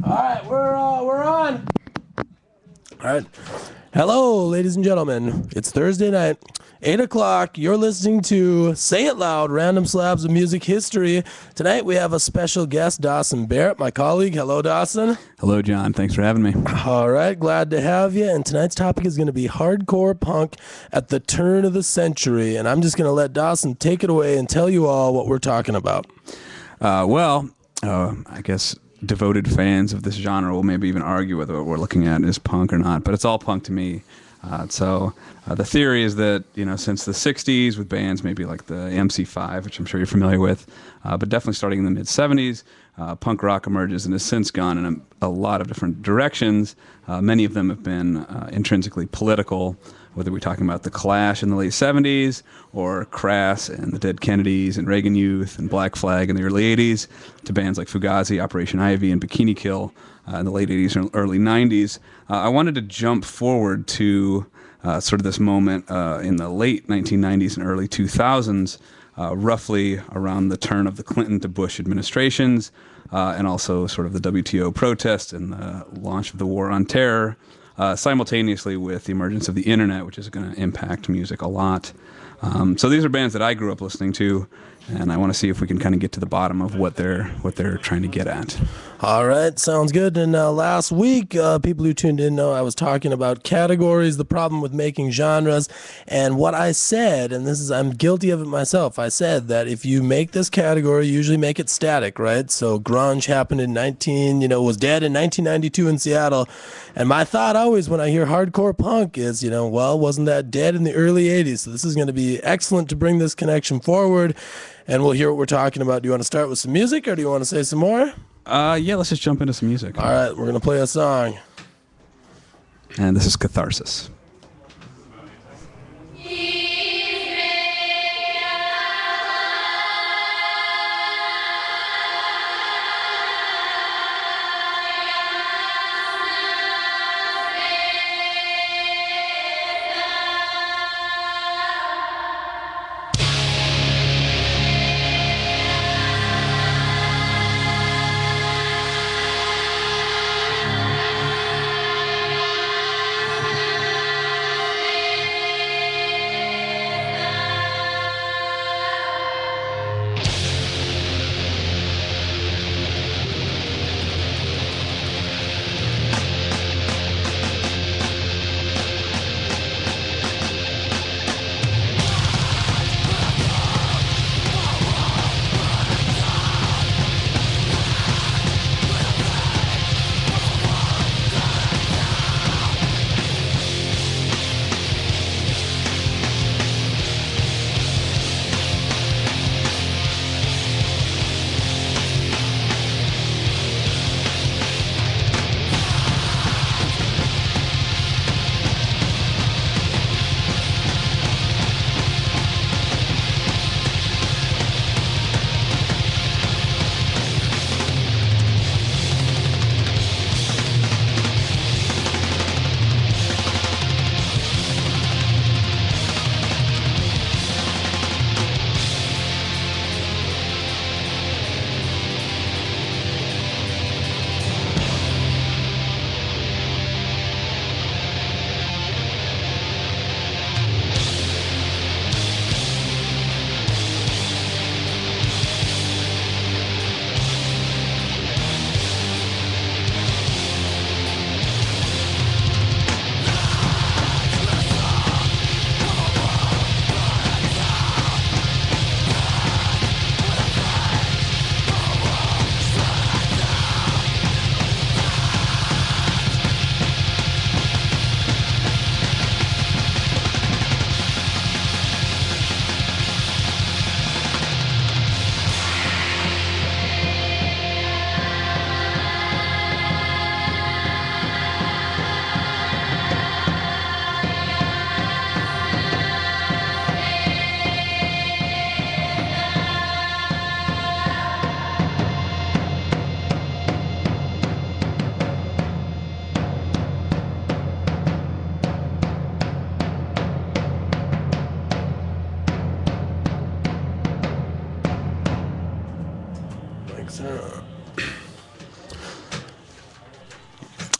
All right, we're on. All right. Hello, ladies and gentlemen. It's Thursday night, 8 o'clock. You're listening to Say It Loud, Random Slabs of Music History. Tonight we have a special guest, Dawson Barrett, my colleague. Hello, Dawson. Hello, John. Thanks for having me. All right, glad to have you. And tonight's topic is going to be hardcore punk at the turn of the century. And I'm just going to let Dawson take it away and tell you all what we're talking about. I guess devoted fans of this genre will maybe even argue whether what we're looking at is punk or not, but it's all punk to me. The theory is that, since the 60s with bands maybe like the MC5, which I'm sure you're familiar with, but definitely starting in the mid-70s, punk rock emerges and has since gone in a lot of different directions. Many of them have been intrinsically political, whether we're talking about The Clash in the late 70s or Crass and the Dead Kennedys and Reagan Youth and Black Flag in the early 80s, to bands like Fugazi, Operation Ivy, and Bikini Kill in the late 80s and early 90s. I wanted to jump forward to sort of this moment in the late 1990s and early 2000s, roughly around the turn of the Clinton to Bush administrations, and also sort of the WTO protests and the launch of the War on Terror, simultaneously with the emergence of the internet, which is going to impact music a lot. So these are bands that I grew up listening to, and I want to see if we can kind of get to the bottom of what they're trying to get at. All right, sounds good. And last week, people who tuned in know I was talking about categories, the problem with making genres, and what I said, and I'm guilty of it myself, I said that if you make this category, you usually make it static, right? So grunge happened in was dead in 1992 in Seattle, and my thought always when I hear hardcore punk is, wasn't that dead in the early 80s? So this is going to be excellent to bring this connection forward, and we'll hear what we're talking about. Do you want to start with some music, or do you want to say some more? Yeah, let's just jump into some music. All right, we're going to play a song. And this is Catharsis.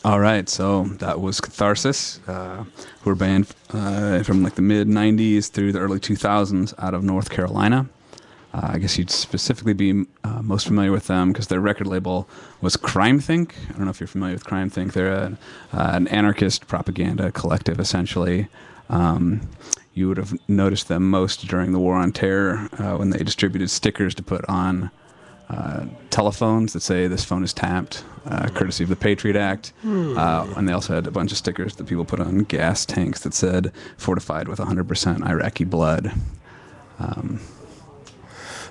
All right, so that was Catharsis, who were a band from like the mid '90s through the early 2000s out of North Carolina. I guess you'd specifically be most familiar with them because their record label was Crime Think. I don't know if you're familiar with Crime Think. They're an anarchist propaganda collective, essentially. You would have noticed them most during the War on Terror when they distributed stickers to put on telephones that say this phone is tapped, courtesy of the Patriot Act. And they also had a bunch of stickers that people put on gas tanks that said fortified with 100% Iraqi blood.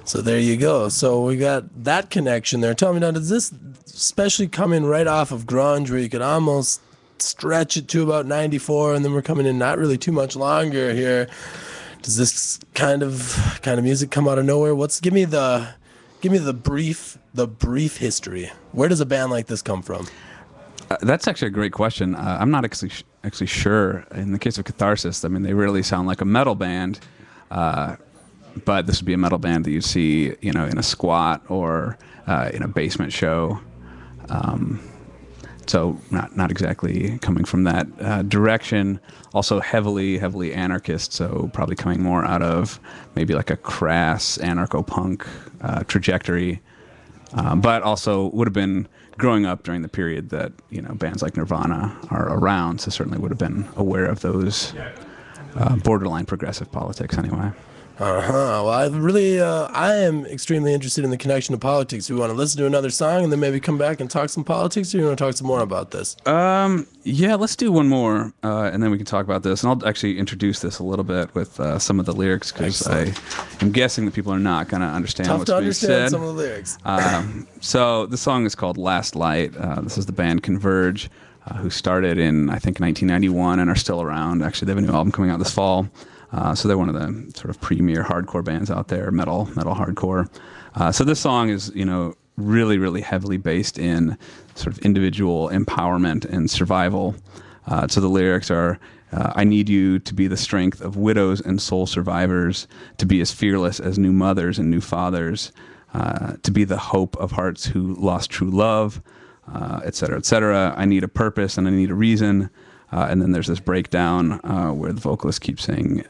So there you go. So we got that connection there. Tell me now, does this especially come in right off of grunge where you could almost stretch it to about 94 and then we're coming in not really too much longer here? Does this kind of music come out of nowhere? Give me the brief history. Where does a band like this come from? That's actually a great question. I'm not actually sure. In the case of Catharsis, I mean, they really sound like a metal band, but this would be a metal band that you'd see, in a squat or in a basement show. So not exactly coming from that direction. Also heavily anarchist, so probably coming more out of maybe like a crass anarcho-punk trajectory. But also would have been growing up during the period that, bands like Nirvana are around, so certainly would have been aware of those borderline progressive politics anyway. Well, I am extremely interested in the connection to politics. Do we want to listen to another song and then maybe come back and talk some politics, or do you want to talk some more about this? Yeah, let's do one more, and then we can talk about this. And I'll actually introduce this a little bit with some of the lyrics, because I am guessing that people are not going to understand what's being said. Some of the lyrics. So the song is called Last Light. This is the band Converge, who started in, I think, 1991 and are still around. Actually, they have a new album coming out this fall. So they're one of the sort of premier hardcore bands out there, metal hardcore. So this song is, really, really heavily based in sort of individual empowerment and survival. So the lyrics are, I need you to be the strength of widows and soul survivors, to be as fearless as new mothers and new fathers, to be the hope of hearts who lost true love, et cetera, et cetera. I need a purpose and I need a reason. And then there's this breakdown where the vocalist keeps saying,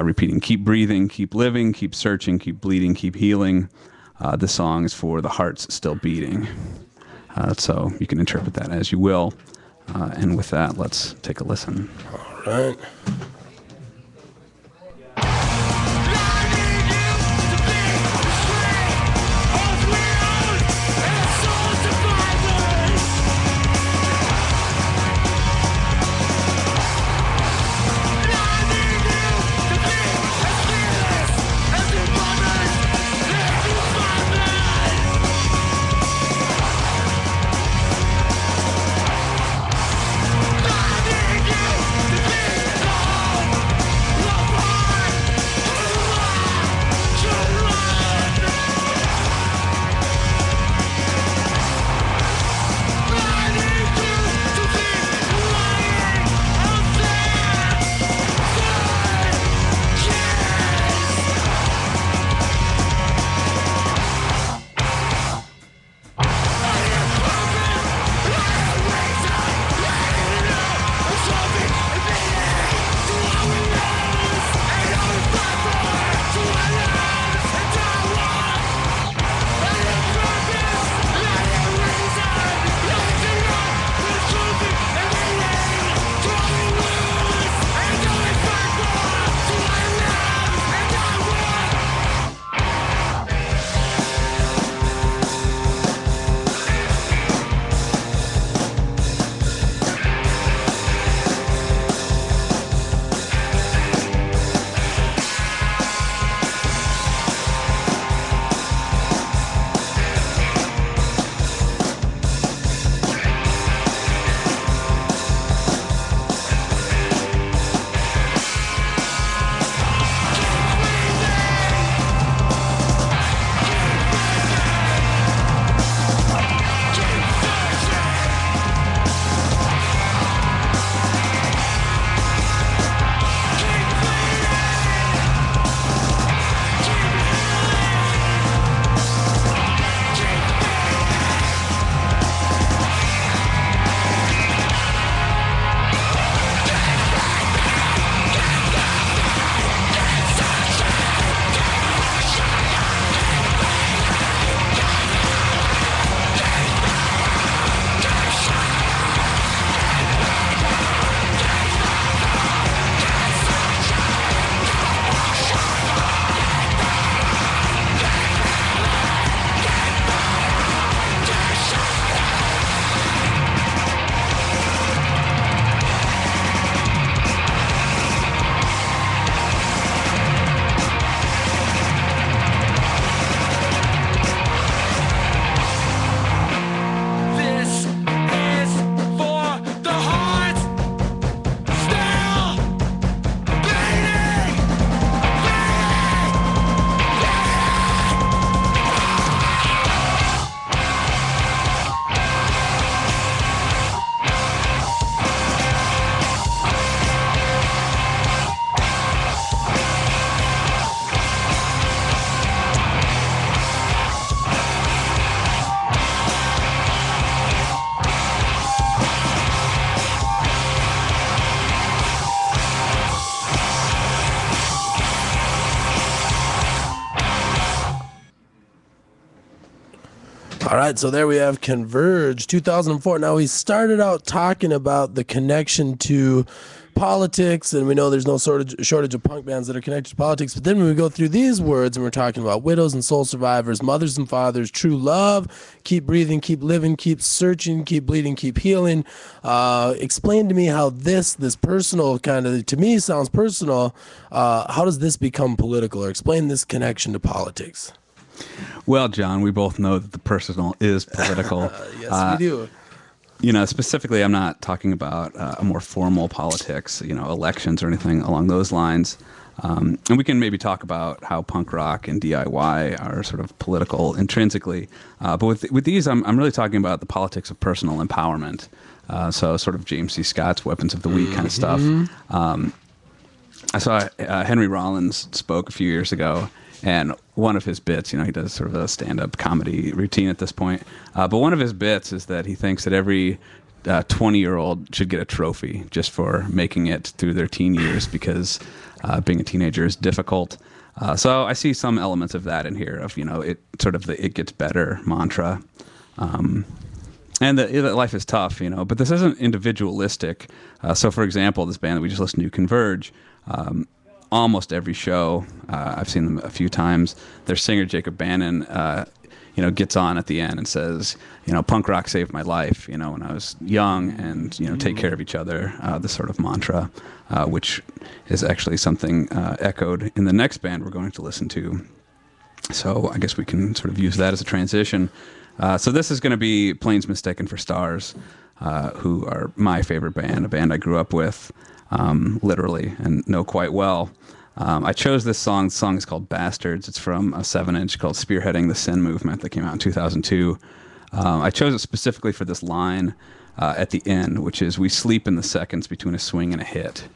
repeating, keep breathing, keep living, keep searching, keep bleeding, keep healing. This song is for the hearts still beating. So you can interpret that as you will. And with that, let's take a listen. All right. All right, so there we have Converge 2004. Now, we started out talking about the connection to politics, and we know there's no shortage of punk bands that are connected to politics. But then when we go through these words and we're talking about widows and soul survivors, mothers and fathers, true love, keep breathing, keep living, keep searching, keep bleeding, keep healing. Explain to me how this personal kind of, to me, sounds personal. How does this become political, or explain this connection to politics? Well, John, we both know that the personal is political. Yes, we do. Specifically, I'm not talking about a more formal politics, elections or anything along those lines. And we can maybe talk about how punk rock and DIY are sort of political intrinsically. But with these, I'm really talking about the politics of personal empowerment. So sort of James C. Scott's Weapons of the Weak kind of stuff. I saw Henry Rollins spoke a few years ago. And one of his bits, he does sort of a stand-up comedy routine at this point. But one of his bits is that he thinks that every 20-year-old should get a trophy just for making it through their teen years, because being a teenager is difficult. So I see some elements of that in here, of it sort of the "it gets better" mantra, and that life is tough, But this isn't individualistic. So, for example, this band that we just listened to, Converge. Almost every show, I've seen them a few times, their singer Jacob Bannon, gets on at the end and says, punk rock saved my life, when I was young, and take care of each other. This sort of mantra, which is actually something echoed in the next band we're going to listen to. So I guess we can sort of use that as a transition. So this is going to be Planes Mistaken for Stars, who are my favorite band, a band I grew up with. Literally, and know quite well. I chose this song. The song is called Bastards. It's from a 7-inch called Spearheading the Sin Movement that came out in 2002. I chose it specifically for this line at the end, which is, "We sleep in the seconds between a swing and a hit,"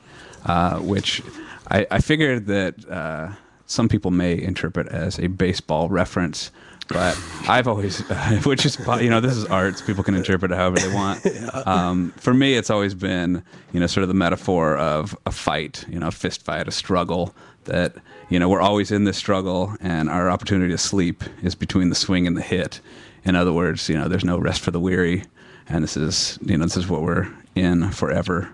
which I figured that some people may interpret as a baseball reference. But I've always, which is, this is art, so people can interpret it however they want. For me, it's always been, sort of the metaphor of a fight, a fist fight, a struggle, that, we're always in this struggle, and our opportunity to sleep is between the swing and the hit. In other words, there's no rest for the weary, and this is what we're in forever,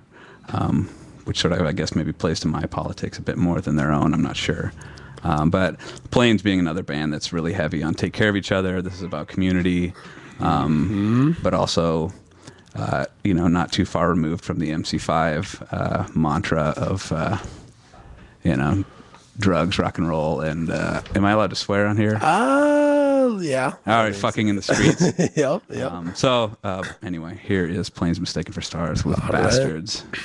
which sort of, I guess, maybe plays to my politics a bit more than their own. I'm not sure. But Planes being another band that's really heavy on take care of each other. This is about community, but also, not too far removed from the MC5 mantra of, drugs, rock and roll, and am I allowed to swear on here? Yeah. All right, fucking in the streets. Yep. So anyway, here is Planes Mistaken for Stars with Bastards. Right.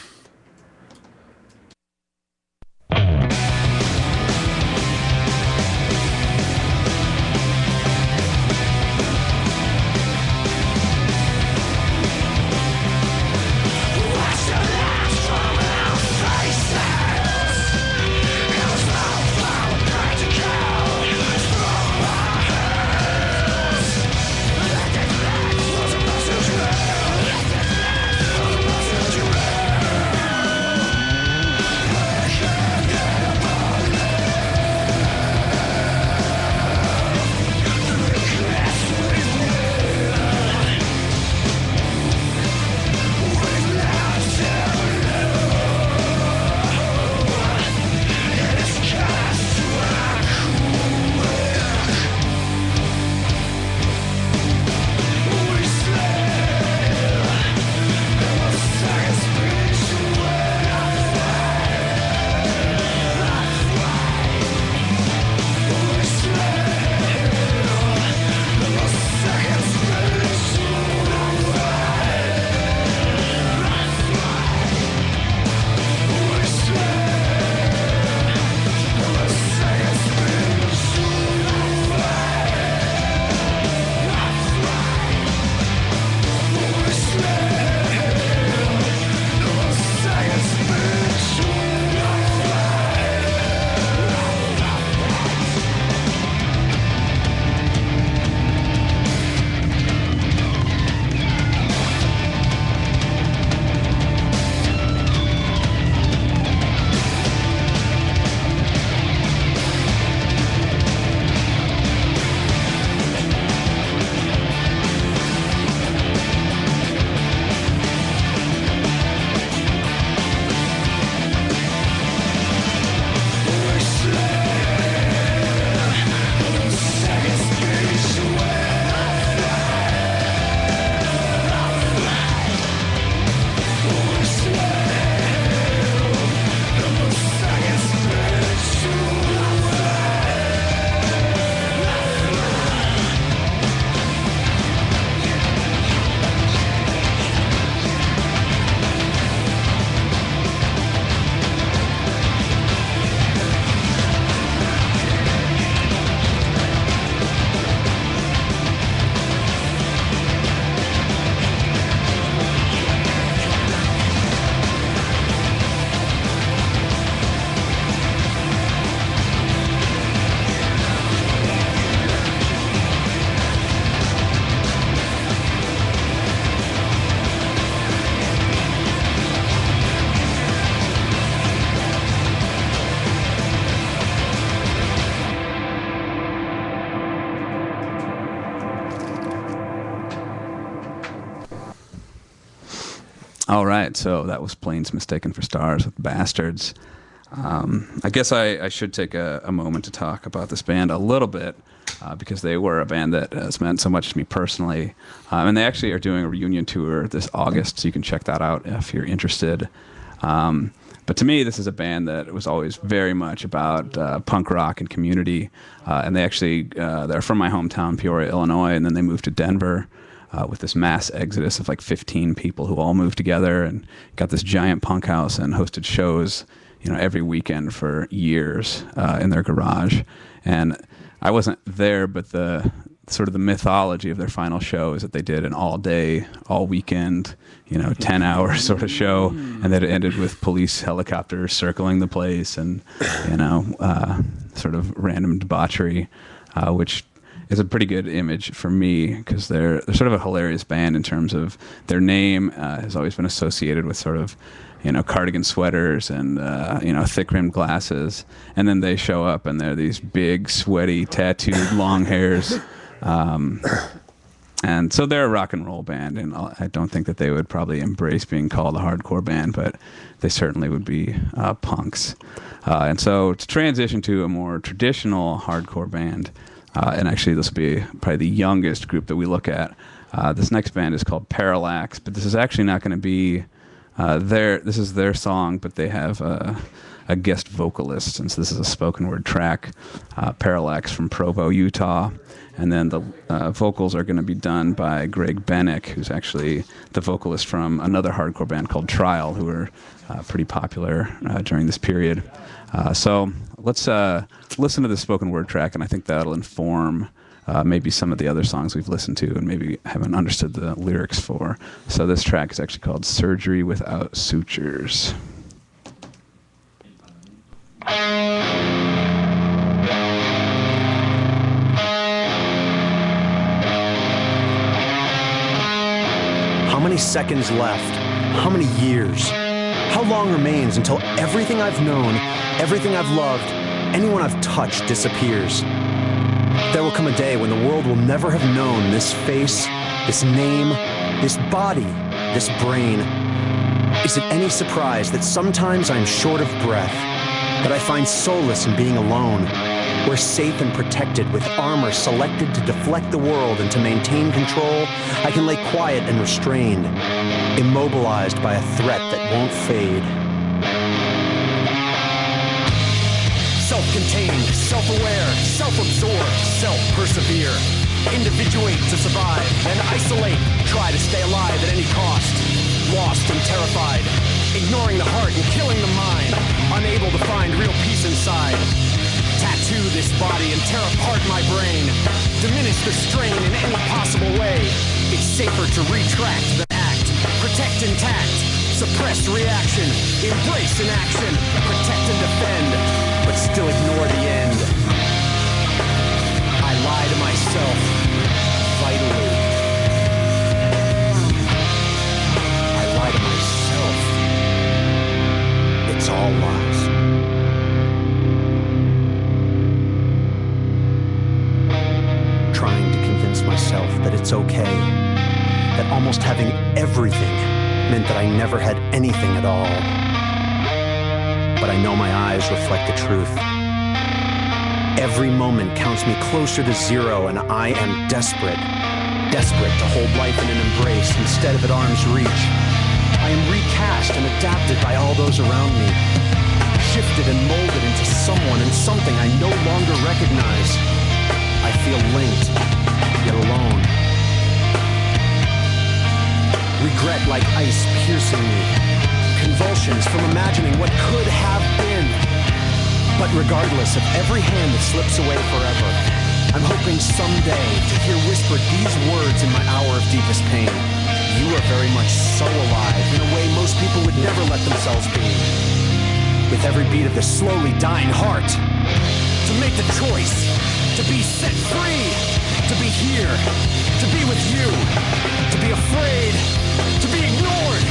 All right, so that was Planes Mistaken for Stars with Bastards. I guess I should take a moment to talk about this band a little bit because they were a band that has meant so much to me personally. And they actually are doing a reunion tour this August, so you can check that out if you're interested. But to me, this is a band that was always very much about punk rock and community. And they actually, they're from my hometown, Peoria, Illinois, and then they moved to Denver. With this mass exodus of like 15 people who all moved together and got this giant punk house and hosted shows, every weekend for years in their garage. And I wasn't there, but the sort of the mythology of their final show is that they did an all day, all weekend, 10-hour sort of show, and that it ended with police helicopters circling the place and, sort of random debauchery, which is a pretty good image for me because they're sort of a hilarious band in terms of their name has always been associated with sort of cardigan sweaters and thick rimmed glasses, and then they show up and they're these big sweaty tattooed long hairs, and so they're a rock and roll band, and I don't think that they would probably embrace being called a hardcore band, but they certainly would be punks, and so to transition to a more traditional hardcore band. And actually, this will be probably the youngest group that we look at. This next band is called Parallax, but this is actually not going to be this is their song, but they have a guest vocalist, since this is a spoken word track, Parallax from Provo, Utah. And then the vocals are going to be done by Greg Bennick, who's actually the vocalist from another hardcore band called Trial, who were pretty popular during this period. So let's listen to the spoken word track, and I think that'll inform maybe some of the other songs we've listened to and maybe haven't understood the lyrics for. So this track is actually called Surgery Without Sutures. How many seconds left? How many years? How long remains until everything I've known, everything I've loved, anyone I've touched disappears? There will come a day when the world will never have known this face, this name, this body, this brain. Is it any surprise that sometimes I'm short of breath, that I find solace in being alone? We're safe and protected with armor selected to deflect the world and to maintain control. I can lay quiet and restrained, immobilized by a threat that won't fade. Self-contained, self-aware, self-absorbed, self-persevere. Individuate to survive, then isolate, try to stay alive at any cost. Lost and terrified, ignoring the heart and killing the mind, unable to find real peace inside. Tattoo this body and tear apart my brain. Diminish the strain in any possible way. It's safer to retract than act. Protect intact. Suppress reaction. Embrace inaction. Protect and defend, but still ignore the end. I lie to myself vitally. I lie to myself. It's all lies. Trying to convince myself that it's okay, that almost having everything meant that I never had anything at all. But I know my eyes reflect the truth. Every moment counts me closer to zero, and I am desperate to hold life in an embrace instead of at arm's reach. I am recast and adapted by all those around me, shifted and molded into someone and something I no longer recognize. I feel linked, yet alone. Regret like ice piercing me. Convulsions from imagining what could have been. But regardless of every hand that slips away forever, I'm hoping someday to hear whispered these words in my hour of deepest pain. You are very much so alive in a way most people would never let themselves be. With every beat of this slowly dying heart, to make the choice, to be set free, to be here, to be with you, to be afraid, to be ignored,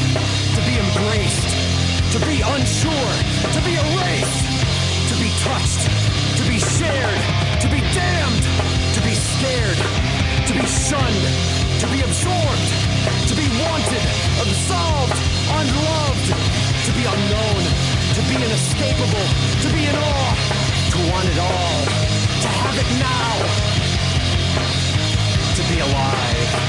to be embraced, to be unsure, to be erased, to be touched, to be shared, to be damned, to be scared, to be shunned, to be absorbed, to be wanted, absolved, unescapable, to be in awe, to want it all, to have it now, to be alive.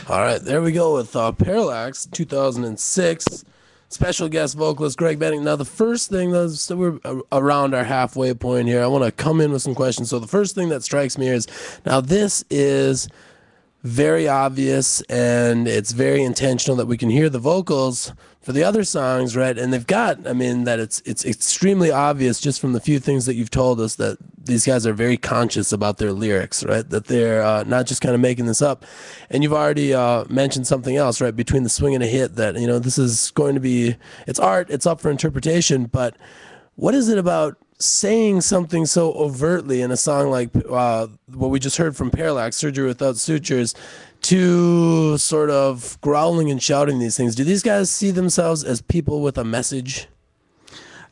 All right, there we go with Parallax, 2006. Special guest vocalist Greg Benning. Now, the first thing, so we're around our halfway point here. I want to come in with some questions. So the first thing that strikes me is, now this is very obvious and it's very intentional that we can hear the vocals for the other songs, right? And they've got, I mean, that it's extremely obvious just from the few things that you've told us that these guys are very conscious about their lyrics, right? That they're not just kind of making this up. And you've already mentioned something else, right? Between the swing and a hit, that, you know, this is going to be, it's art, it's up for interpretation, but what is it about saying something so overtly in a song like what we just heard from Parallax, Surgery Without Sutures, to sort of growling and shouting these things? Do these guys see themselves as people with a message?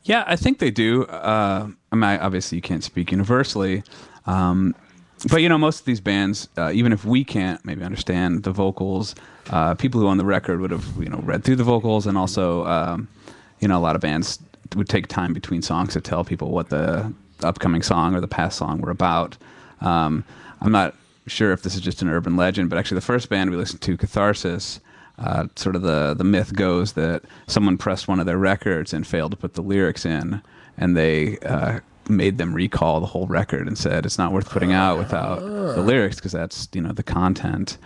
Yeah, I think they do. I mean, obviously you can't speak universally, but you know, most of these bands, even if we can't maybe understand the vocals, people who own the record would have, you know, read through the vocals, and also, you know, a lot of bands would take time between songs to tell people what the upcoming song or the past song were about. I'm not sure if this is just an urban legend, but actually the first band we listened to, Catharsis, sort of the myth goes that someone pressed one of their records and failed to put the lyrics in, and they made them recall the whole record and said it's not worth putting out without the lyrics, because that's, you know, the content.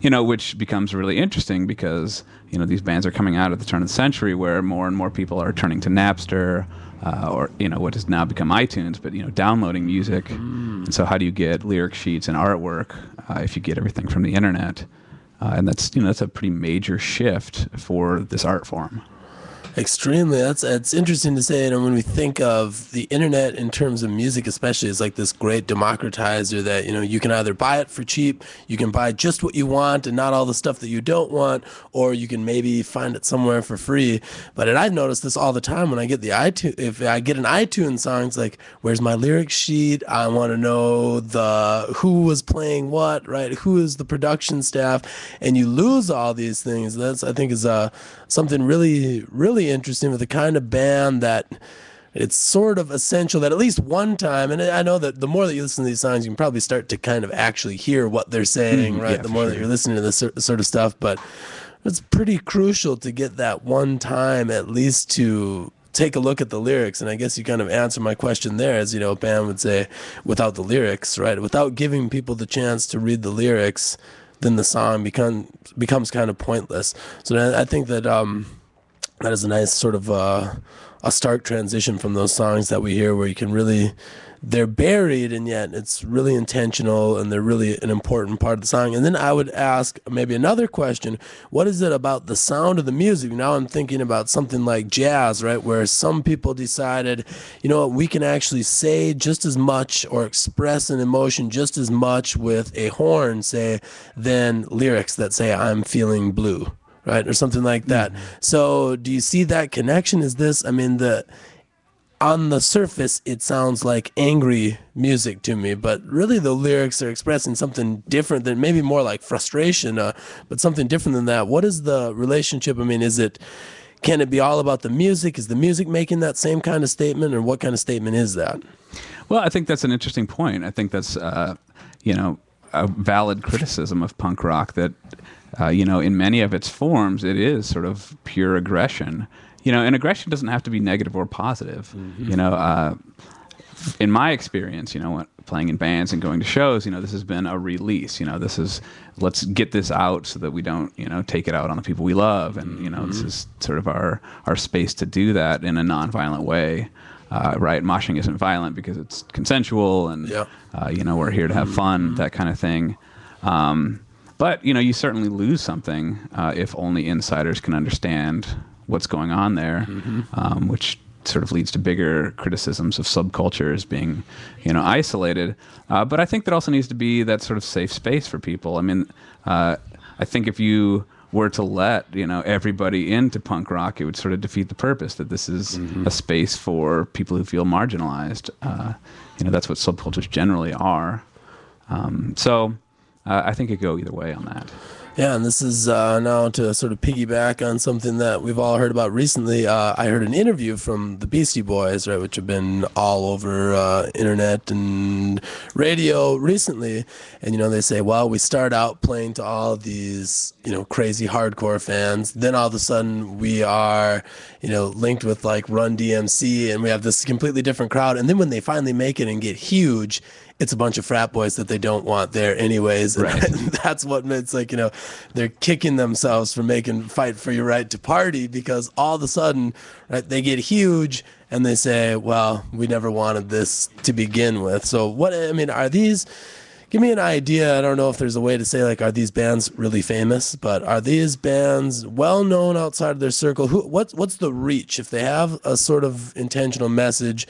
You know, which becomes really interesting because, you know, these bands are coming out at the turn of the century where more and more people are turning to Napster, or, you know, what has now become iTunes, but, you know, downloading music. And so how do you get lyric sheets and artwork if you get everything from the internet? And that's, you know, that's a pretty major shift for this art form. Extremely. It's interesting to say, and when we think of the internet in terms of music especially, it's like this great democratizer that, you know, you can either buy it for cheap, you can buy just what you want and not all the stuff that you don't want, or you can maybe find it somewhere for free. But I've noticed this all the time when I get the iTunes, if I get an iTunes song, it's like, where's my lyric sheet? I want to know who was playing what, right? Who is the production staff? And you lose all these things. That's, I think, is something really, really interesting with the kind of band that it's sort of essential that at least one time, and I know that the more that you listen to these songs, you can probably start to kind of actually hear what they're saying, right? Yeah, the more that you're listening to this sort of stuff, but it's pretty crucial to get that one time at least to take a look at the lyrics. And I guess you kind of answer my question there, as, you know, a band would say, without the lyrics, right? Without giving people the chance to read the lyrics, then the song becomes kind of pointless. So I think that that is a nice sort of a stark transition from those songs that we hear where you can really, they're buried and yet it's really intentional and they're really an important part of the song. And then I would ask maybe another question: what is it about the sound of the music? Now I'm thinking about something like jazz, right, where some people decided, you know what, we can actually say just as much or express an emotion just as much with a horn, say, than lyrics that say I'm feeling blue, right, or something like that. So do you see that connection? Is this, I mean, on the surface it sounds like angry music to me, but really the lyrics are expressing something different, than maybe more like frustration, but something different than that. What is the relationship? I mean, is it Can it be all about the music? Is the music making that same kind of statement, or what kind of statement is that? Well, I think that's an interesting point. I think that's, you know, a valid criticism of punk rock that, you know, in many of its forms, it is sort of pure aggression. You know, and aggression doesn't have to be negative or positive. You know, in my experience, you know, playing in bands and going to shows, you know, this has been a release. You know, this is, let's get this out so that we don't, you know, take it out on the people we love. And, you know, this is sort of our space to do that in a nonviolent way. Right, moshing isn't violent because it's consensual, and you know, we're here to have fun, that kind of thing. But you know, you certainly lose something if only insiders can understand what's going on there, which sort of leads to bigger criticisms of subcultures being, you know, isolated. But I think there also needs to be that sort of safe space for people. I mean, I think if you were to let, you know, everybody into punk rock, it would sort of defeat the purpose that this is a space for people who feel marginalized. You know, that's what subcultures generally are. So I think it could go either way on that. Yeah, and this is now to sort of piggyback on something that we've all heard about recently. I heard an interview from the Beastie Boys, right, which have been all over internet and radio recently. And, you know, they say, well, we start out playing to all of these, you know, crazy hardcore fans. Then all of a sudden we are, you know, linked with like Run DMC, and we have this completely different crowd. And then when they finally make it and get huge, it's a bunch of frat boys that they don't want there anyways. And right. That's what it's like, you know, they're kicking themselves for making Fight for Your Right to Party, because all of a sudden, right, they get huge and they say, well, we never wanted this to begin with. So what, I mean, are these, give me an idea. I don't know if there's a way to say, like, are these bands really famous, but are these bands well known outside of their circle? What's the reach? If they have a sort of intentional message,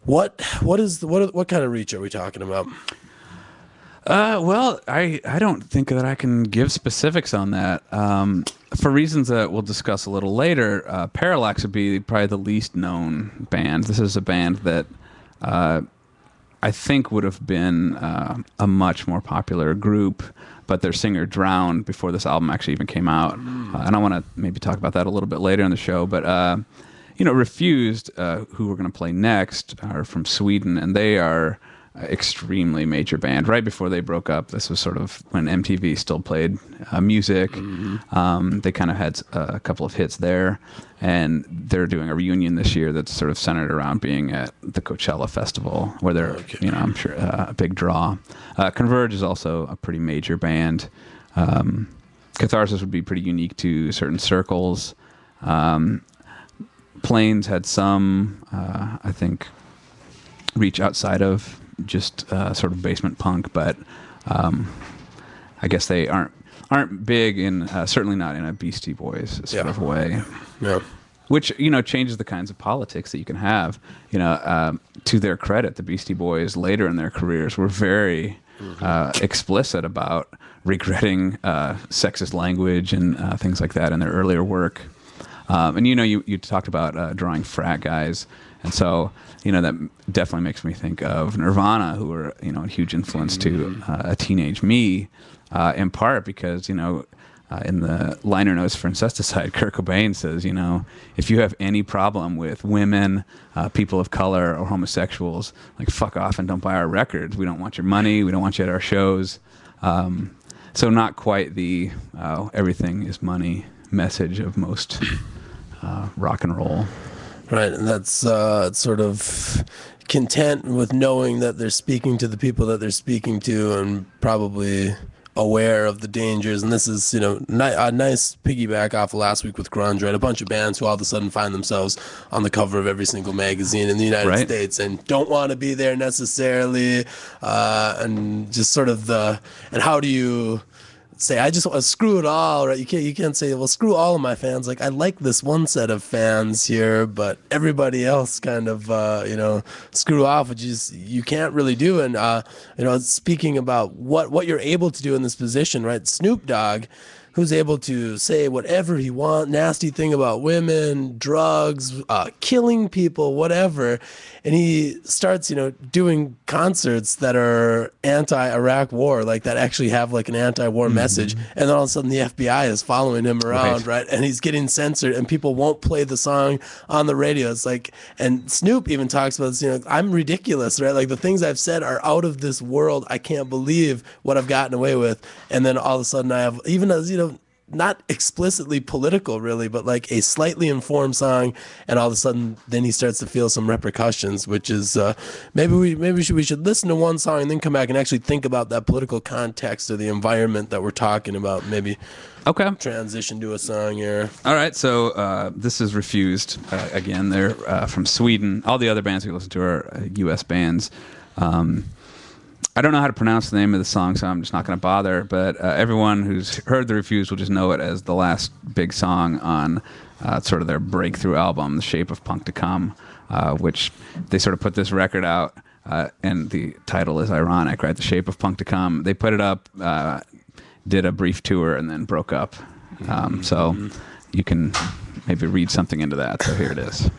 what kind of reach are we talking about? Well, I don't think that I can give specifics on that. For reasons that we'll discuss a little later, Parallax would be probably the least known band. This is a band that I think would have been a much more popular group, but their singer drowned before this album actually even came out. And I want to maybe talk about that a little bit later in the show, but you know, Refused, who we're going to play next, are from Sweden, and they are extremely major band. Right before they broke up, this was sort of when MTV still played music. They kind of had a couple of hits there, and they're doing a reunion this year that's sort of centered around being at the Coachella Festival, where they're, you know, I'm sure a big draw. Converge is also a pretty major band. Catharsis would be pretty unique to certain circles. Planes had some, I think, reach outside of just sort of basement punk, but I guess they aren't big in, certainly not in a Beastie Boys sort of way. Yeah. Which, you know, changes the kinds of politics that you can have. You know, to their credit, the Beastie Boys later in their careers were very explicit about regretting sexist language and things like that in their earlier work. And, you know, you talked about drawing frat guys. And so, you know, that definitely makes me think of Nirvana, who were, you know, a huge influence to a teenage me, in part because, you know, in the liner notes for Incesticide, Kurt Cobain says, you know, if you have any problem with women, people of color, or homosexuals, like, fuck off and don't buy our records. We don't want your money. We don't want you at our shows. So not quite the everything is money message of most rock and roll. Right, and that's sort of content with knowing that they're speaking to the people that they're speaking to, and probably aware of the dangers. And this is, you know, a nice piggyback off of last week with grunge, right? A bunch of bands who all of a sudden find themselves on the cover of every single magazine in the United States and don't want to be there necessarily, and just sort of and how do you say, I just want to screw it all, right? You can't say, well, screw all of my fans. Like, I like this one set of fans here, but everybody else kind of, you know, screw off, which is, you can't really do. And, you know, speaking about what you're able to do in this position, right? Snoop Dogg who's able to say whatever he wants, nasty thing about women, drugs, killing people, whatever. And he starts, doing concerts that are anti-Iraq war, like that actually have like an anti-war message. And then all of a sudden the FBI is following him around, right? And he's getting censored and people won't play the song on the radio. It's like, and Snoop even talks about this, I'm ridiculous, right? Like the things I've said are out of this world. I can't believe what I've gotten away with. And then all of a sudden I have, even as, not explicitly political really, but like a slightly informed song, and all of a sudden then he starts to feel some repercussions, which is maybe we should listen to one song and then come back and actually think about that political context or the environment that we're talking about. Maybe transition to a song here. All right, so this is Refused. Again, they're from Sweden. All the other bands we listen to are U.S. bands. I don't know how to pronounce the name of the song, so I'm just not going to bother. But everyone who's heard The Refused will just know it as the last big song on sort of their breakthrough album, The Shape of Punk to Come, which they sort of put this record out, and the title is ironic, right? The Shape of Punk to Come. They put it up, did a brief tour, and then broke up. So you can maybe read something into that. So here it is.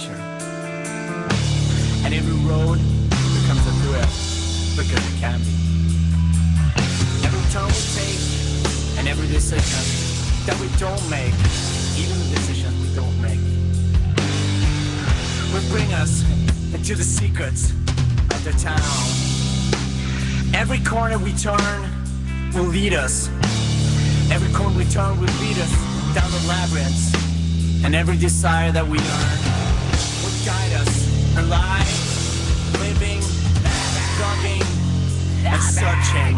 adventure. And every road becomes a thrill, because it can be. Every turn we take, and every decision that we don't make, even the decisions we don't make, will bring us into the secrets of the town. Every corner we turn will lead us. Every corner we turn will lead us down the labyrinths. And every desire that we earn will guide us alive, living, loving, and searching.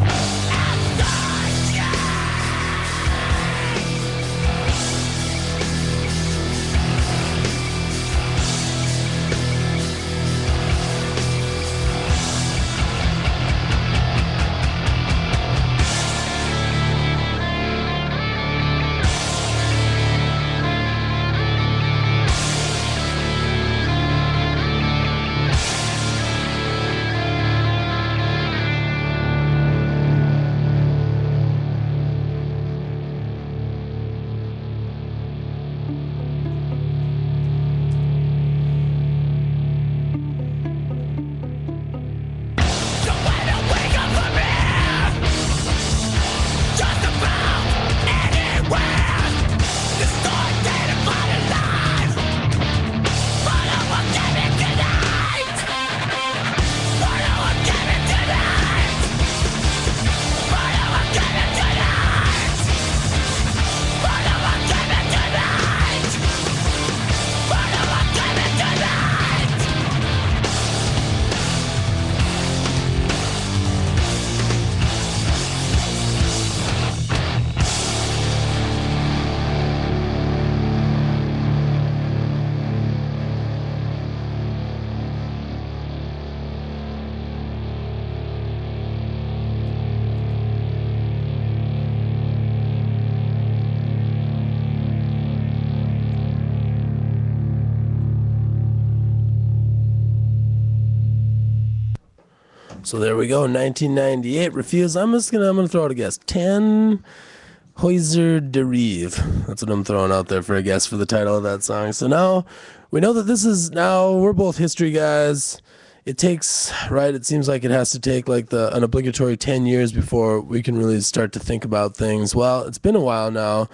So there we go, 1998. Refuse. I'm gonna throw out a guess. 10 Häuser der Reeve. That's what I'm throwing out there for a guess for the title of that song. So now we know that we're both history guys. It takes, right, it seems like it has to take like an obligatory 10 years before we can really start to think about things. Well, it's been a while now.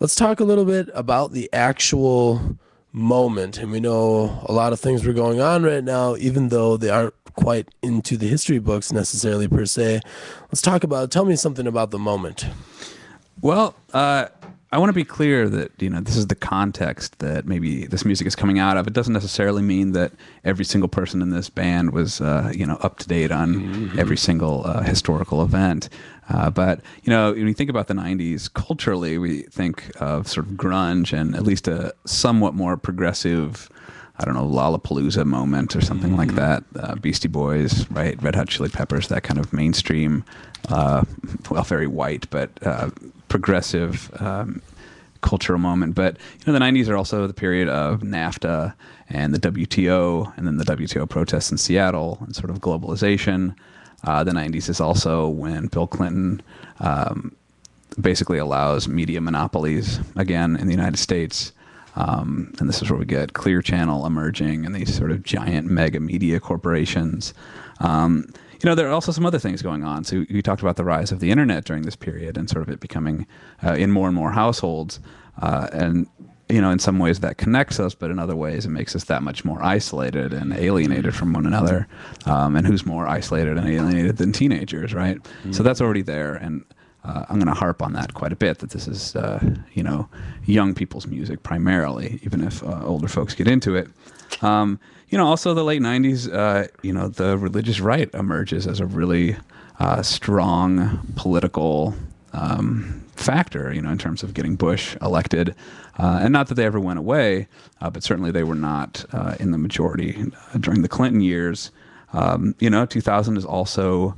Let's talk a little bit about the actual moment. And we know a lot of things were going on right now, even though they aren't quite into the history books necessarily per se. Tell me something about the moment. Well, I want to be clear that, this is the context that maybe this music is coming out of. It doesn't necessarily mean that every single person in this band was, up to date on every single historical event. But, when you think about the 90s, culturally, we think of sort of grunge and at least a somewhat more progressive, I don't know, Lollapalooza moment or something like that. Beastie Boys, right? Red Hot Chili Peppers, that kind of mainstream, very white, but progressive cultural moment. But the 90s are also the period of NAFTA and the WTO, and then the WTO protests in Seattle and sort of globalization. The 90s is also when Bill Clinton basically allows media monopolies again in the United States. And this is where we get Clear Channel emerging and these sort of giant mega media corporations. There are also some other things going on. So you talked about the rise of the internet during this period and sort of it becoming in more and more households. And in some ways that connects us, but in other ways it makes us that much more isolated and alienated from one another. And who's more isolated and alienated than teenagers, right? So that's already there. And I'm going to harp on that quite a bit, that this is, young people's music primarily, even if older folks get into it. Also the late 90s, the religious right emerges as a really strong political factor, in terms of getting Bush elected. And not that they ever went away, but certainly they were not in the majority during the Clinton years. 2000 is also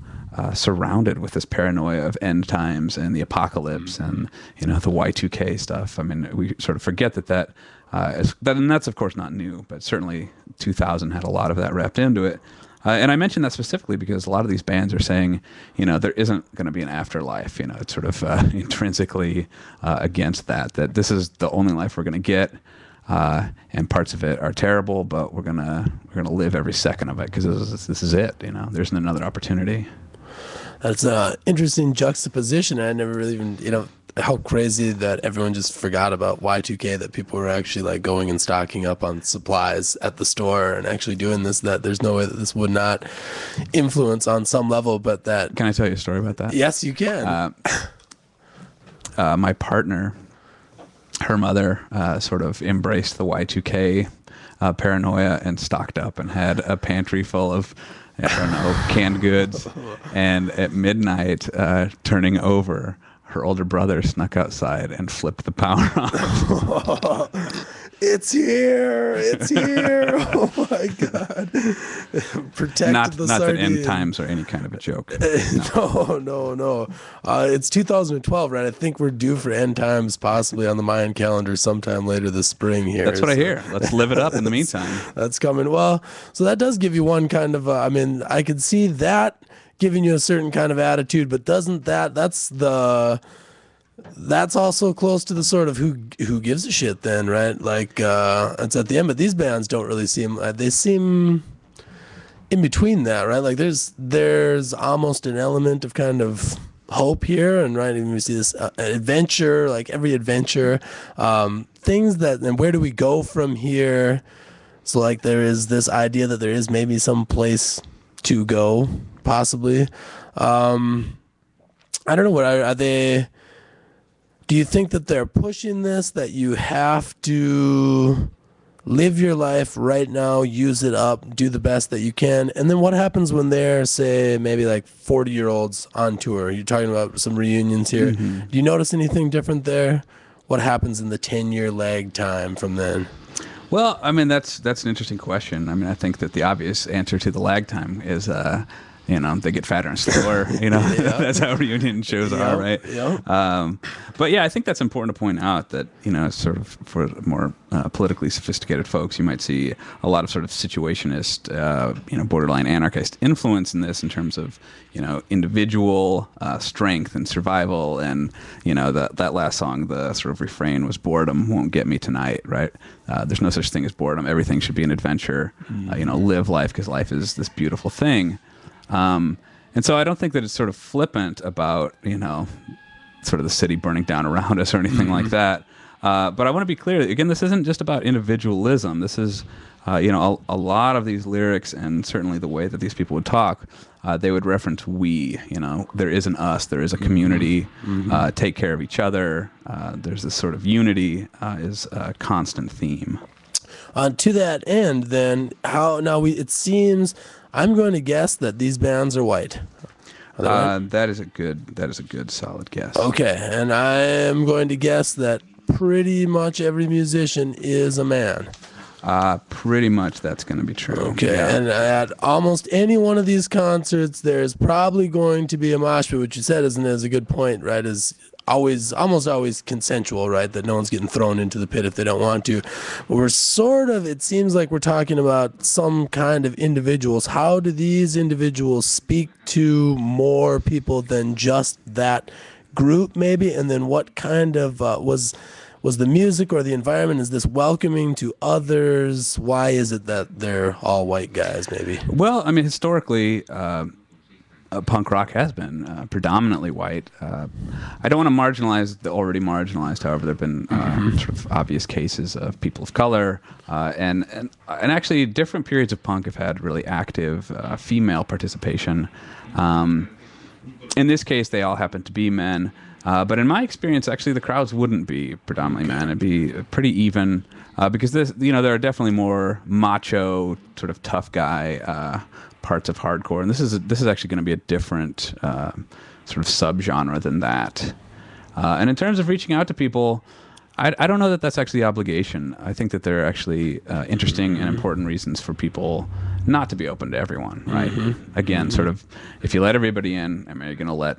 surrounded with this paranoia of end times and the apocalypse and, the Y2K stuff. I mean, we sort of forget that and that's of course not new, but certainly 2000 had a lot of that wrapped into it. And I mention that specifically because a lot of these bands are saying, there isn't going to be an afterlife. It's sort of intrinsically against that this is the only life we're going to get. and parts of it are terrible, but we're gonna live every second of it because this is it. You know, there isn't another opportunity. That's an interesting juxtaposition. I never really even, how crazy that everyone just forgot about Y2K, that people were actually like going and stocking up on supplies at the store and actually doing this, that there's no way that this would not influence on some level, but that... Can I tell you a story about that? Yes, you can. My partner, her mother sort of embraced the Y2K paranoia and stocked up and had a pantry full of, I don't know, canned goods. And at midnight, turning over, her older brother snuck outside and flipped the power on. It's here! It's here! Oh my God! Protect not the that sardine. end times are any kind of a joke. No. It's 2012, right? I think we're due for end times, possibly on the Mayan calendar sometime later this spring here. That's what I hear. Let's live it up in the meantime. That's coming. Well, so that does give you one kind of. I could see that giving you a certain kind of attitude, but doesn't that's also close to the sort of who gives a shit then, right? Like it's at the end, but these bands don't really seem, they seem in between that, right? Like there's almost an element of kind of hope here, and right, even we see this adventure, like every adventure, things that, and where do we go from here? So like there is this idea that there is maybe some place to go, possibly. I don't know, what are they? Do you think that they're pushing this, that you have to live your life right now, use it up, do the best that you can? And then what happens when they're, say, maybe like 40-year-olds on tour? You're talking about some reunions here. Mm-hmm. Do you notice anything different there? What happens in the 10-year lag time from then? Well, I mean, that's an interesting question. I mean, I think that the obvious answer to the lag time is they get fatter and slower. That's how reunion shows are, right? Yeah. But yeah, I think that's important to point out that, sort of for more politically sophisticated folks, you might see a lot of sort of situationist, borderline anarchist influence in this in terms of, individual strength and survival. And, that last song, the sort of refrain was boredom won't get me tonight, right? There's no such thing as boredom. Everything should be an adventure. Live life because life is this beautiful thing. And so I don't think that it's sort of flippant about, sort of the city burning down around us or anything like that. But I want to be clear, again, this isn't just about individualism. This is, a lot of these lyrics, and certainly the way that these people would talk, they would reference we, there is an us, there is a community, take care of each other. There's this sort of unity is a constant theme. To that end, then, it seems, I'm going to guess that these bands are white. Right? That is a good solid guess. Okay, and I am going to guess that pretty much every musician is a man. Pretty much that's going to be true. Okay, yeah. And at almost any one of these concerts, there's probably going to be a mosh pit, which you said is a good point, right? Is almost always consensual, right? That no one's getting thrown into the pit if they don't want to. But it seems like we're talking about some kind of individuals. How do these individuals speak to more people than just that group, maybe? And then what kind of was the music or the environment? Is this welcoming to others? Why is it that they're all white guys, maybe? Well, I mean, historically, punk rock has been predominantly white. I don't want to marginalize the already marginalized. However, there have been sort of obvious cases of people of color, and actually different periods of punk have had really active female participation. In this case, they all happen to be men. But in my experience, actually, the crowds wouldn't be predominantly men. It'd be pretty even because there are definitely more macho, sort of tough guy parts of hardcore, and this is actually going to be a different sort of subgenre than that. And in terms of reaching out to people, I don't know that that's actually the obligation. I think that there are actually interesting and important reasons for people not to be open to everyone, right? Again, sort of, if you let everybody in, I mean, you're going to let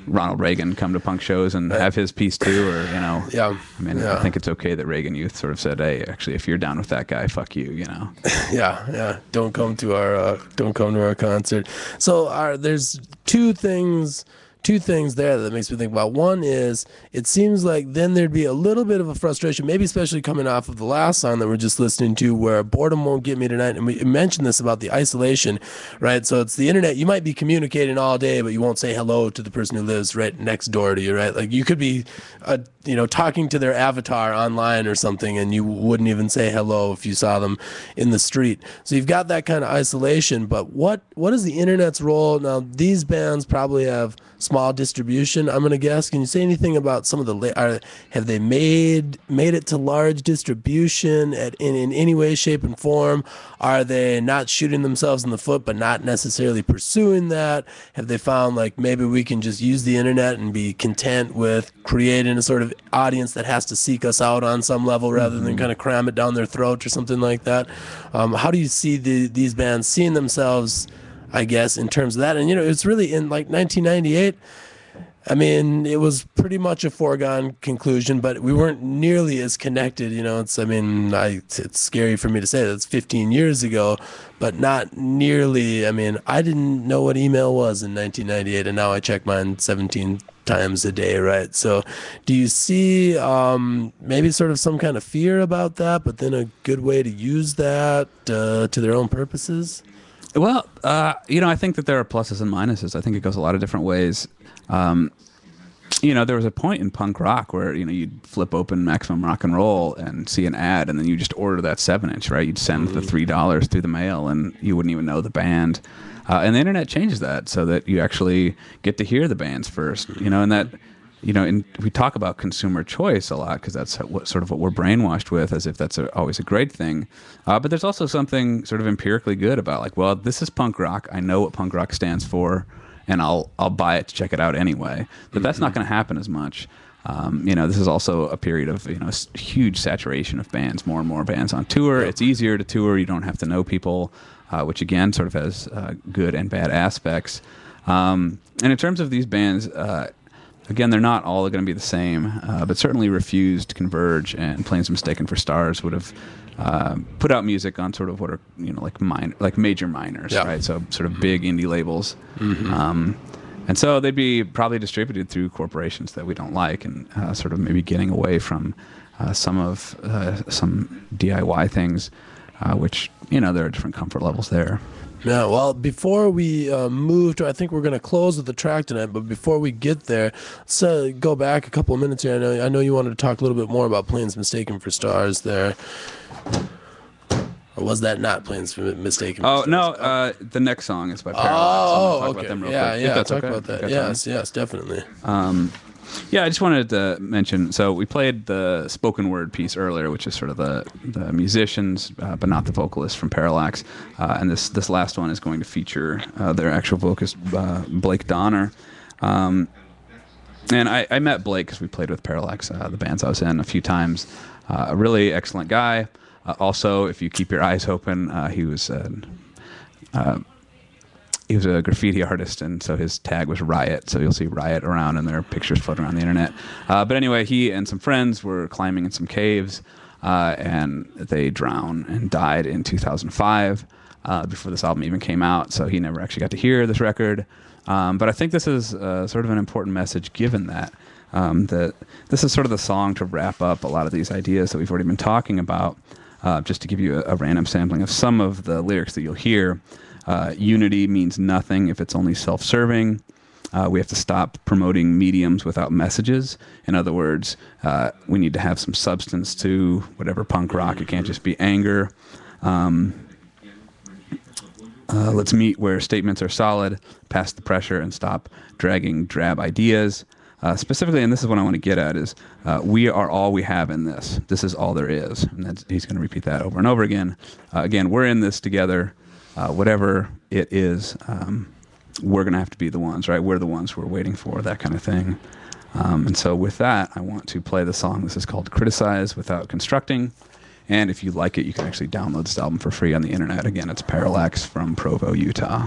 Ronald Reagan come to punk shows and have his piece too, or Yeah. I mean, I think it's okay that Reagan Youth sort of said, "Hey, actually, if you're down with that guy, fuck you," Yeah. Don't come to our concert. So there's two two things there that makes me think about. One is it seems like then there'd be a little bit of a frustration, maybe especially coming off of the last song that we're just listening to, where boredom won't get me tonight. And we mentioned this about the isolation, right? So it's the internet. You might be communicating all day, but you won't say hello to the person who lives right next door to you, right? Like you could be, talking to their avatar online or something, and you wouldn't even say hello if you saw them in the street. So you've got that kind of isolation. But what is the internet's role now? These bands probably have small distribution, I'm gonna guess. Can you say anything about some of the have they made it to large distribution in any way, shape, and form? Are they not shooting themselves in the foot but not necessarily pursuing that? Have they found like maybe we can just use the internet and be content with creating a sort of audience that has to seek us out on some level rather than kind of cram it down their throat or something like that? How do you see these bands seeing themselves, I guess, in terms of that? And it's really in like 1998. I mean, it was pretty much a foregone conclusion, but we weren't nearly as connected. It's scary for me to say that it's 15 years ago, but not nearly. I mean, I didn't know what email was in 1998, and now I check mine 17 times a day, right? So do you see maybe sort of some kind of fear about that, but then a good way to use that to their own purposes? Well, I think that there are pluses and minuses. I think it goes a lot of different ways. There was a point in punk rock where, you'd flip open Maximum Rock and Roll and see an ad, and then you just order that 7-inch, right? You'd send the $3 through the mail, and you wouldn't even know the band. And the internet changes that so that you actually get to hear the bands first, and that, and we talk about consumer choice a lot because that's what we're brainwashed with, as if that's always a great thing. But there's also something sort of empirically good about like, well, this is punk rock. I know what punk rock stands for, and I'll buy it to check it out anyway. But that's not going to happen as much. This is also a period of huge saturation of bands, more and more bands on tour. It's easier to tour. You don't have to know people, which again sort of has good and bad aspects. And in terms of these bands, again, they're not all going to be the same, but certainly Refused, Converge, and Planes Mistaken for Stars would have put out music on sort of what are like major minors, right? So sort of big indie labels, and so they'd be probably distributed through corporations that we don't like, and sort of maybe getting away from some DIY things, which there are different comfort levels there. Yeah, well, before we move to, I think we're going to close with the track tonight, but before we get there, let's go back a couple of minutes here. I know you wanted to talk a little bit more about Planes Mistaken for Stars there. Or was that not Planes Mistaken for Stars? Oh, no, the next song is by Parallax. Oh, okay. Talk about that. Yes, definitely. Yeah, I just wanted to mention, so we played the spoken word piece earlier, which is sort of the musicians, but not the vocalists from Parallax. And this last one is going to feature their actual vocalist, Blake Donner. And I met Blake because we played with Parallax, the bands I was in, a few times. A really excellent guy. Also, if you keep your eyes open, he was a graffiti artist, and so his tag was Riot. So you'll see Riot around, and there are pictures floating around the internet. But anyway, he and some friends were climbing in some caves, and they drowned and died in 2005, before this album even came out. So he never actually got to hear this record. But I think this is sort of an important message, given that that this is sort of the song to wrap up a lot of these ideas that we've already been talking about. Just to give you a random sampling of some of the lyrics that you'll hear. Unity means nothing if it's only self-serving. We have to stop promoting mediums without messages. In other words, we need to have some substance to whatever punk rock. It can't just be anger. Let's meet where statements are solid, pass the pressure, and stop dragging drab ideas. Specifically, and this is what I want to get at, is we are all we have in this. This is all there is. And he's going to repeat that over and over again. Again, we're in this together. Whatever it is, we're going to have to be the ones, right? We're the ones who are waiting for that kind of thing. And so with that, I want to play the song. This is called Criticize Without Constructing. And if you like it, you can actually download this album for free on the internet. Again, it's Parallax from Provo, Utah.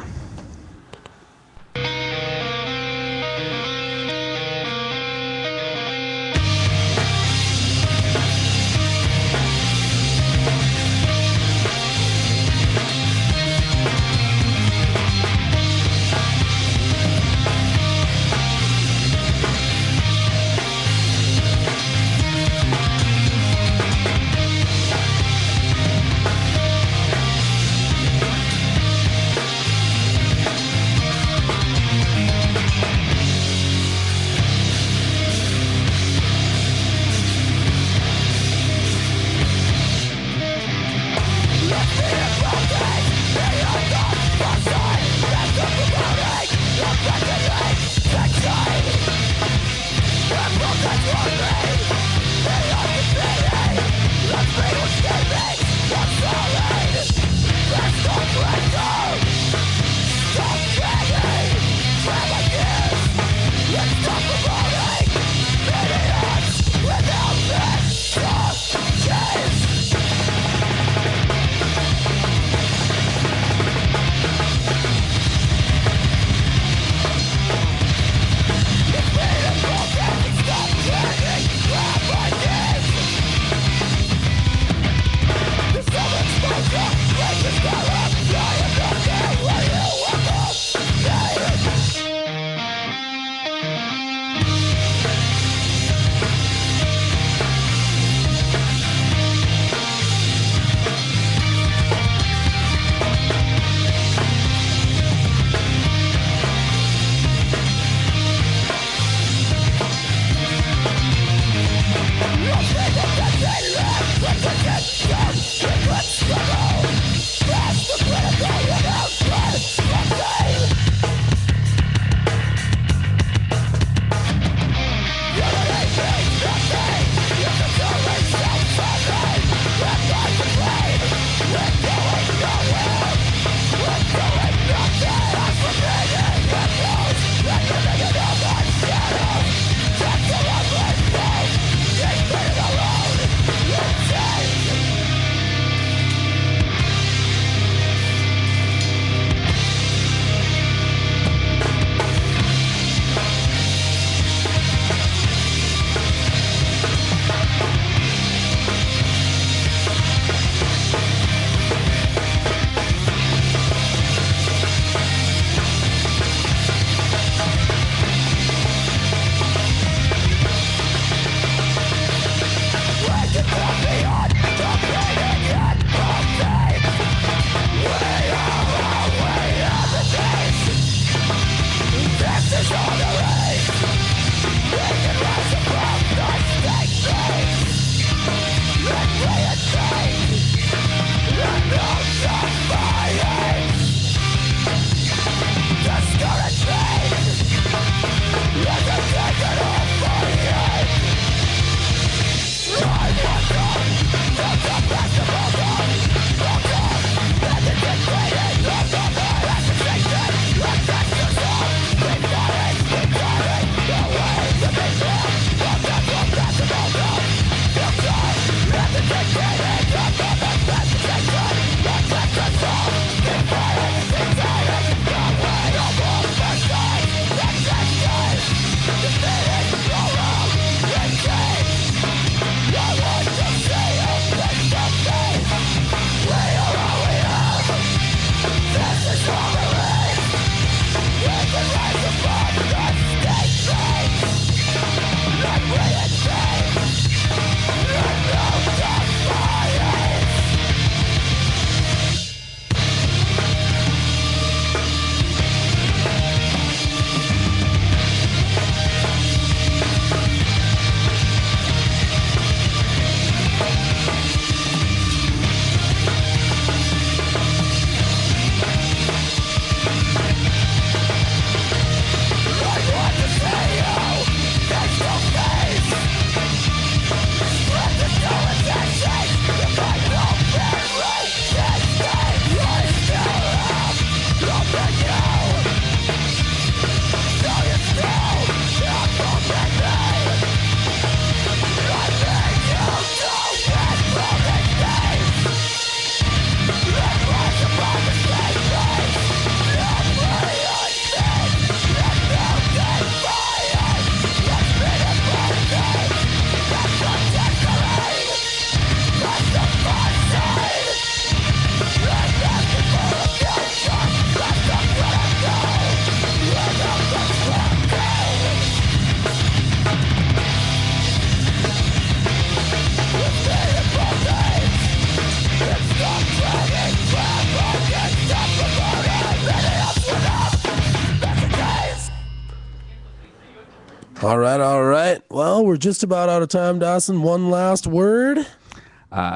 All right, all right. Well, we're just about out of time, Dawson. One last word.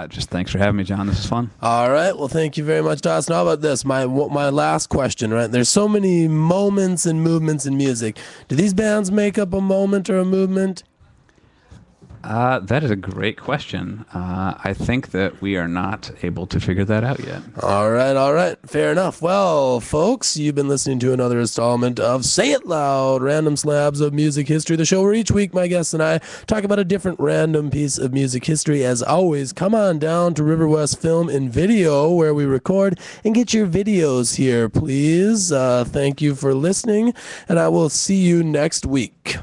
Just thanks for having me, John. This is fun. All right. Well, thank you very much, Dawson. How about this? My last question, right? There's so many moments and movements in music. Do these bands make up a moment or a movement? That is a great question. I think that we are not able to figure that out yet. All right, all right. Fair enough. Well, folks, you've been listening to another installment of Say It Loud, Random Slabs of Music History, the show where each week my guests and I talk about a different random piece of music history. As always, come on down to River West Film and Video where we record and get your videos here, please. Thank you for listening, and I will see you next week.